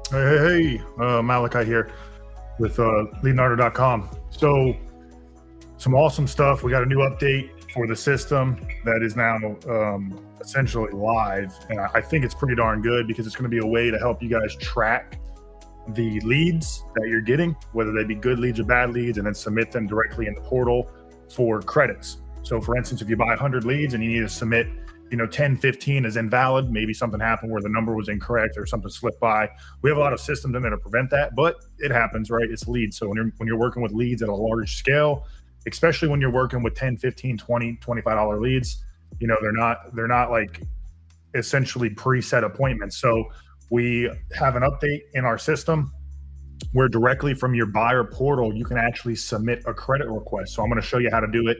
Hey, Malachi here with Leadnardo.com. So, some awesome stuff. We got a new update for the system that is now essentially live. And I think it's pretty darn good because it's going to be a way to help you guys track the leads that you're getting, whether they be good leads or bad leads, and then submit them directly in the portal for credits. So, for instance, if you buy 100 leads and you need to submit 10, 15 is invalid. Maybe something happened where the number was incorrect or something slipped by. We have a lot of systems in there to prevent that, but it happens, right? It's leads. So when you're working with leads at a large scale, especially when you're working with 10, 15, 20, $25 leads, they're not like essentially preset appointments. So we have an update in our system where directly from your buyer portal, you can actually submit a credit request. So I'm going to show you how to do it,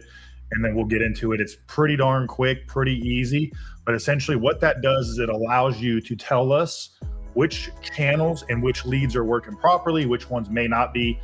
and then we'll get into it. It's pretty darn quick, pretty easy. But essentially what that does is it allows you to tell us which channels and which leads are working properly, which ones may not be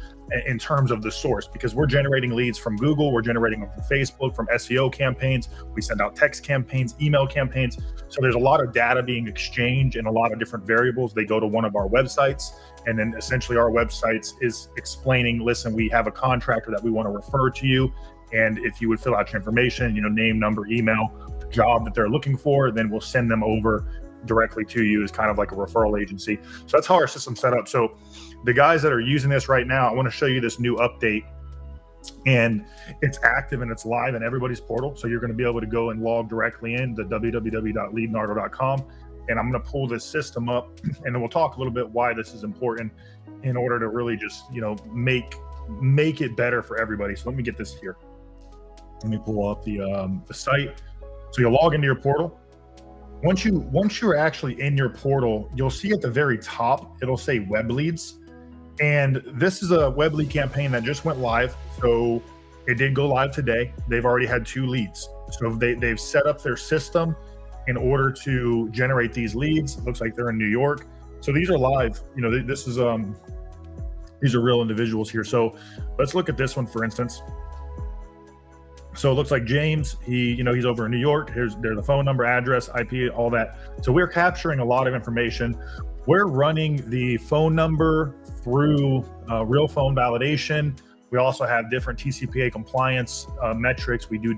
in terms of the source, because we're generating leads from Google, we're generating them from Facebook, from SEO campaigns, we send out text campaigns, email campaigns. So there's a lot of data being exchanged and a lot of different variables. They go to one of our websites, and then essentially our websites is explaining, listen, we have a contractor that we want to refer to you. And if you would fill out your information, name, number, email, job that they're looking for, then we'll send them over directly to you as kind of like a referral agency. So that's how our system's set up. So the guys that are using this right now, I want to show you this new update, and it's active and it's live in everybody's portal. So you're going to be able to go and log directly in to www.leadnardo.com. And I'm going to pull this system up, and then we'll talk a little bit why this is important in order to really just, make it better for everybody. So let me get this here. Let me pull up the site. So you'll log into your portal. Once you're actually in your portal, you'll see at the very top, it'll say web leads. And this is a web lead campaign that just went live. So it did go live today. They've already had 2 leads. So they've set up their system in order to generate these leads. It looks like they're in New York. So these are live. These are real individuals here. So let's look at this one, for instance. So it looks like James, he's over in New York. There's the phone number, address, IP, all that. So we're capturing a lot of information. We're running the phone number through real phone validation. We also have different TCPA compliance metrics. Real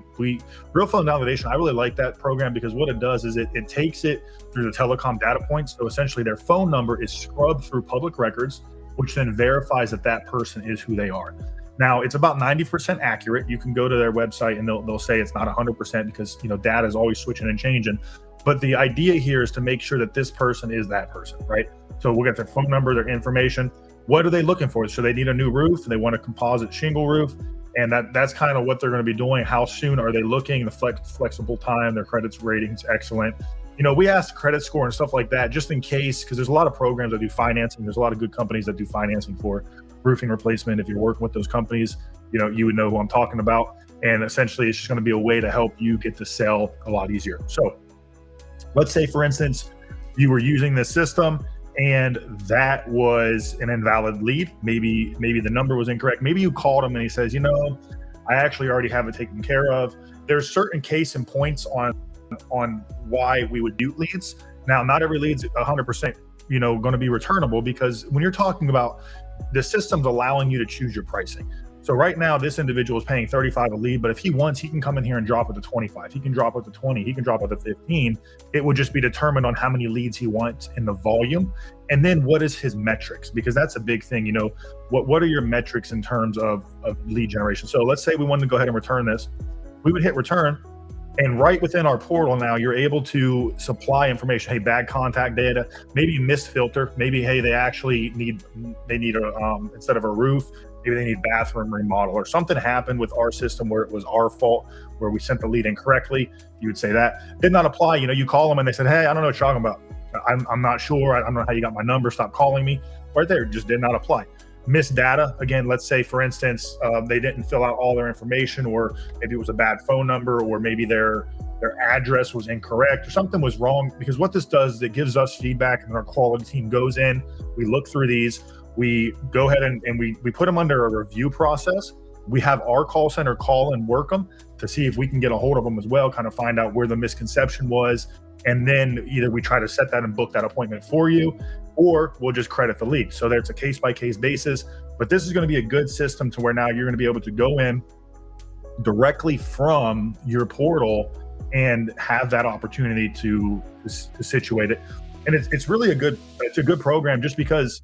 phone validation. I really like that program because what it does is it takes it through the telecom data points. So essentially their phone number is scrubbed through public records, which then verifies that person is who they are. Now, it's about 90% accurate. You can go to their website and they'll say it's not 100% because data is always switching and changing. But the idea here is to make sure that this person is that person, right? So we'll get their phone number, their information. What are they looking for? So they need a new roof. They want a composite shingle roof. And that's kind of what they're going to be doing. How soon are they looking? The flexible time, their credits ratings, excellent. We ask credit score and stuff like that just in case, because there's a lot of programs that do financing. There's a lot of good companies that do financing for roofing replacement. If you're working with those companies, you would know who I'm talking about. And essentially, it's just going to be a way to help you get the sale a lot easier. So let's say, for instance, you were using this system and that was an invalid lead. Maybe the number was incorrect. Maybe you called him and he says, I actually already have it taken care of. There's certain case and points on why we would mute leads. Now, not every lead's 100%, going to be returnable, because when you're talking about the system's allowing you to choose your pricing. So right now, this individual is paying $35 a lead, but if he wants, he can come in here and drop it to 25. He can drop it to 20. He can drop it to 15. It would just be determined on how many leads he wants in the volume. And then what is his metrics? Because that's a big thing. What are your metrics in terms of lead generation? So let's say we wanted to go ahead and return this. We would hit return. And right within our portal now, you're able to supply information. Hey, bad contact data. Maybe you missed filter. Maybe, hey, they actually need a instead of a roof, maybe they need bathroom remodel, or something happened with our system where it was our fault, where we sent the lead incorrectly. You would say that did not apply. You call them and they said, hey, I don't know what you're talking about. I'm not sure. I don't know how you got my number. Stop calling me. Right there, just did not apply. Missed data. Again, let's say, for instance, they didn't fill out all their information, or maybe it was a bad phone number, or maybe their address was incorrect, or something was wrong. Because what this does is it gives us feedback, and our quality team goes in, we look through these, we go ahead and we put them under a review process. We have our call center call and work them to see if we can get a hold of them as well, kind of find out where the misconception was, And then either we try to set that and book that appointment for you, or we'll just credit the lead. So there's a case by case basis, but this is going to be a good system to where now you're going to be able to go in directly from your portal and have that opportunity to situate it. And it's really it's a good program just because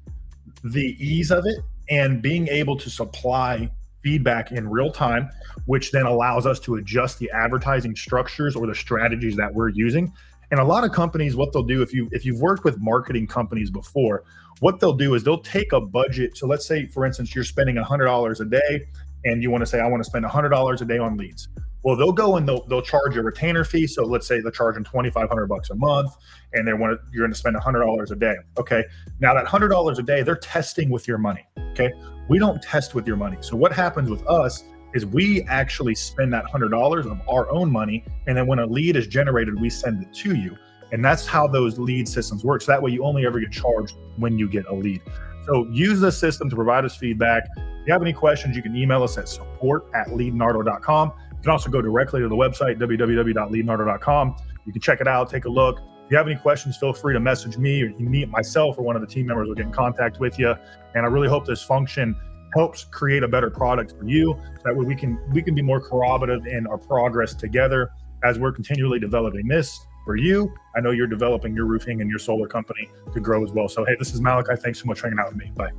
the ease of it and being able to supply feedback in real time, which then allows us to adjust the advertising structures or the strategies that we're using. And a lot of companies, what they'll do, if you've worked with marketing companies before, what they'll do is they'll take a budget. So let's say, for instance, you're spending $100 a day and you want to say, I want to spend $100 a day on leads. Well, they'll go and they'll charge a retainer fee. So let's say they're charging $2,500 a month, and you're going to spend $100 a day. Okay. Now that $100 a day, they're testing with your money. Okay. We don't test with your money. So what happens with us is we actually spend that $100 of our own money, and then when a lead is generated, we send it to you. And that's how those lead systems work. So that way you only ever get charged when you get a lead. So use the system to provide us feedback. If you have any questions, you can email us at support@leadnardo.com. You can also go directly to the website, www.leadnardo.com. You can check it out, take a look. If you have any questions, feel free to message me, or you can meet myself, or one of the team members will get in contact with you. And I really hope this function helps create a better product for you, so that way we can be more corroborative in our progress together as we're continually developing this for you. I know you're developing your roofing and your solar company to grow as well. So hey, this is Malachi. Thanks so much for hanging out with me. Bye.